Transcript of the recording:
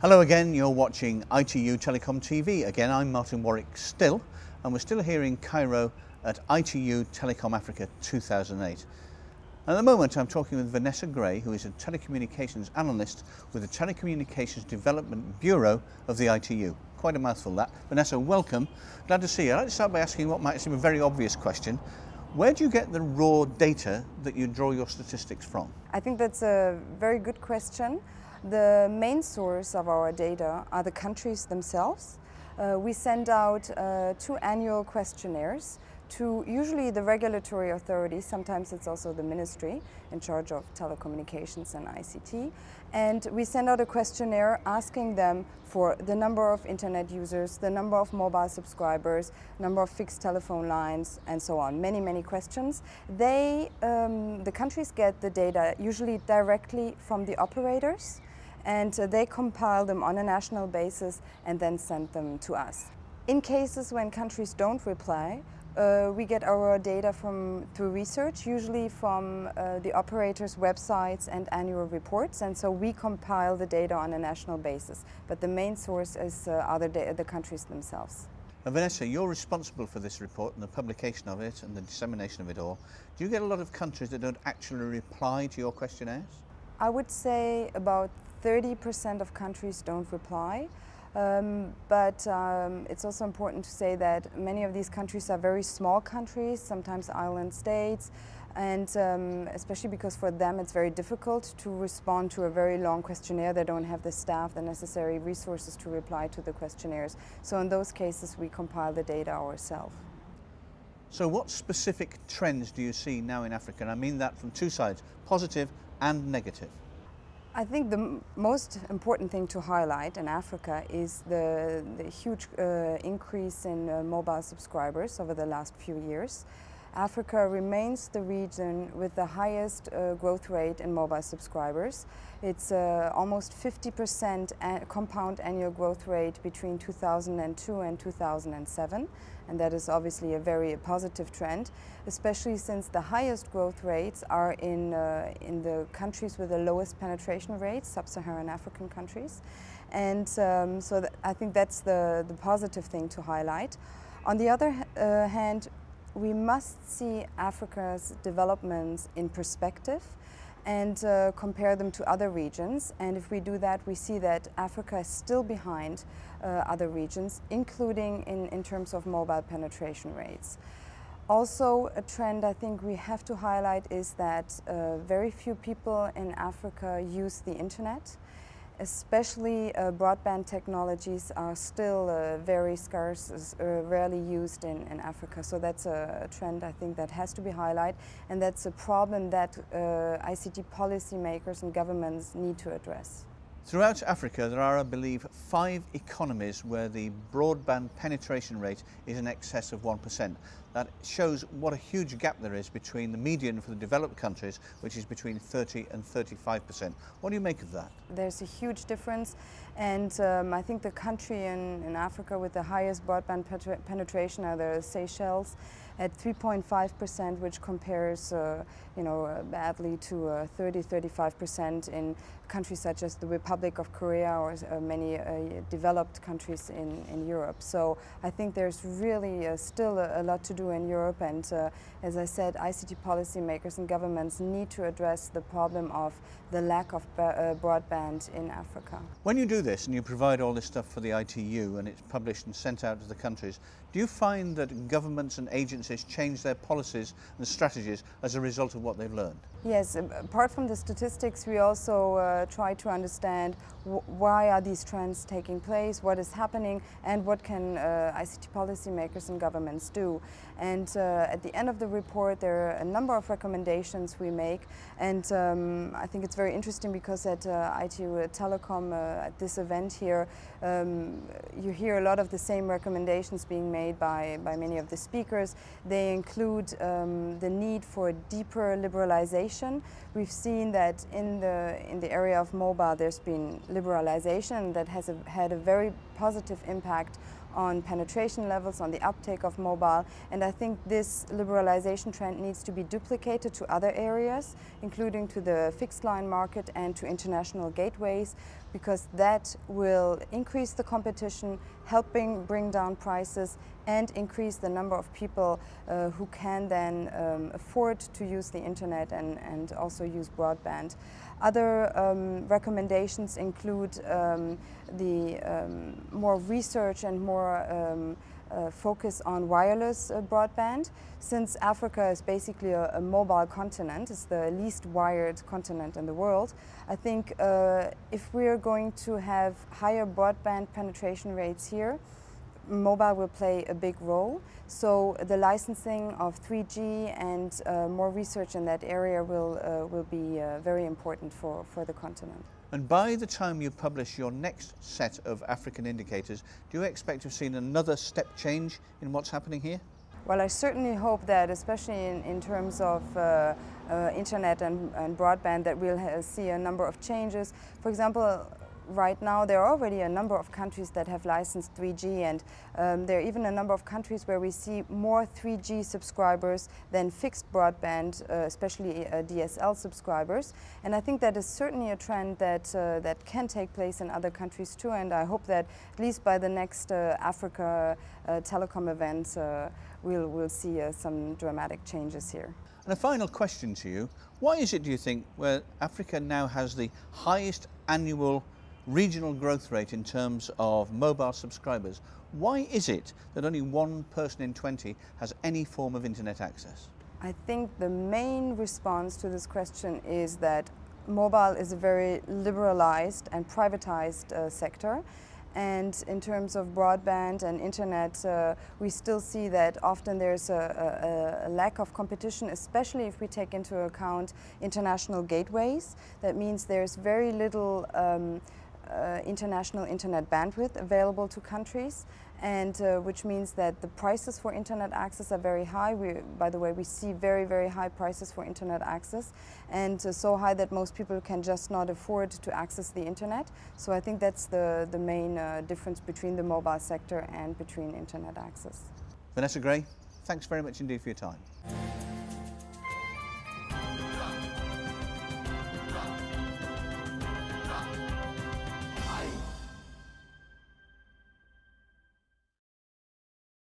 Hello again, you're watching ITU Telecom TV. Again, I'm Martin Warwick still, and we're still here in Cairo at ITU Telecom Africa 2008. At the moment I'm talking with Vanessa Gray, who is a telecommunications analyst with the Telecommunications Development Bureau of the ITU. Quite a mouthful that. Vanessa, welcome. Glad to see you. I'd like to start by asking what might seem a very obvious question. Where do you get the raw data that you draw your statistics from? I think that's a very good question. The main source of our data are the countries themselves. We send out 2 annual questionnaires to usually the regulatory authorities. Sometimes it's also the ministry in charge of telecommunications and ICT. And we send out a questionnaire asking them for the number of internet users, the number of mobile subscribers, number of fixed telephone lines, and so on. Many, many questions. The countries get the data usually directly from the operators, and they compile them on a national basis and then send them to us. In cases when countries don't reply, we get our data through research, usually from the operators' websites and annual reports, and so we compile the data on a national basis. But the main source is the countries themselves. Vanessa, you're responsible for this report and the publication of it and the dissemination of it all. Do you get a lot of countries that don't actually reply to your questionnaires? I would say about 30% of countries don't reply. But it's also important to say that many of these countries are very small countries, sometimes island states, and especially because for them it's very difficult to respond to a very long questionnaire. They don't have the staff, the necessary resources to reply to the questionnaires. So in those cases we compile the data ourselves. So what specific trends do you see now in Africa? And I mean that from 2 sides, positive and negative. I think the most important thing to highlight in Africa is the huge increase in mobile subscribers over the last few years. Africa remains the region with the highest growth rate in mobile subscribers. It's almost 50% compound annual growth rate between 2002 and 2007, and that is obviously a very positive trend, especially since the highest growth rates are in the countries with the lowest penetration rates, sub-Saharan African countries. And I think that's the positive thing to highlight. On the other hand, we must see Africa's developments in perspective and compare them to other regions. And if we do that, we see that Africa is still behind other regions, including in terms of mobile penetration rates. Also, a trend I think we have to highlight is that very few people in Africa use the internet. Especially broadband technologies are still very scarce, rarely used in Africa. So that's a trend I think that has to be highlighted, and that's a problem that ICT policymakers and governments need to address. Throughout Africa there are, I believe, 5 economies where the broadband penetration rate is in excess of 1%. That shows what a huge gap there is between the median for the developed countries, which is between 30 and 35%. What do you make of that? There's a huge difference, and I think the country in Africa with the highest broadband penetration are the Seychelles at 3.5%, which compares badly to 30-35% in countries such as the Republic of Korea or many developed countries in Europe. So I think there's really still a lot to do in Europe, and as I said, ICT policymakers and governments need to address the problem of the lack of broadband in Africa. When you do this and you provide all this stuff for the ITU and it's published and sent out to the countries, do you find that governments and agencies change their policies and strategies as a result of what they've learned? Yes, apart from the statistics, we also try to understand why are these trends taking place, what is happening, and what can ICT policymakers and governments do. And at the end of the report there are a number of recommendations we make, and I think it's very interesting because at ITU Telecom, at this event here, you hear a lot of the same recommendations being made by many of the speakers. They include the need for deeper liberalization. We've seen that in the area of mobile there's been liberalization that has had a very positive impact on penetration levels, on the uptake of mobile, and I think this liberalization trend needs to be duplicated to other areas, including to the fixed line market and to international gateways. because that will increase the competition, helping bring down prices and increase the number of people who can then afford to use the internet and also use broadband. Other recommendations include more research and more focus on wireless broadband. Since Africa is basically a mobile continent, it's the least wired continent in the world, I think if we're going to have higher broadband penetration rates here, mobile will play a big role. So the licensing of 3G and more research in that area will be very important for the continent. And by the time you publish your next set of African indicators, do you expect to have seen another step change in what's happening here? Well, I certainly hope that, especially in terms of internet and broadband, that we'll see a number of changes. For example, right now there are already a number of countries that have licensed 3G, and there are even a number of countries where we see more 3G subscribers than fixed broadband, especially DSL subscribers. And I think that is certainly a trend that can take place in other countries too, and I hope that at least by the next Africa Telecom event we'll see some dramatic changes here. And a final question to you, why is it, do you think, where Africa now has the highest annual regional growth rate in terms of mobile subscribers, why is it that only 1 person in 20 has any form of internet access? I think the main response to this question is that mobile is a very liberalized and privatized sector. And in terms of broadband and internet, we still see that often there's a lack of competition, especially if we take into account international gateways. That means there's very little international internet bandwidth available to countries, and which means that the prices for internet access are very high. By the way, we see very, very high prices for internet access, and so high that most people can just not afford to access the internet. So I think that's the main difference between the mobile sector and between internet access. Vanessa Gray, thanks very much indeed for your time.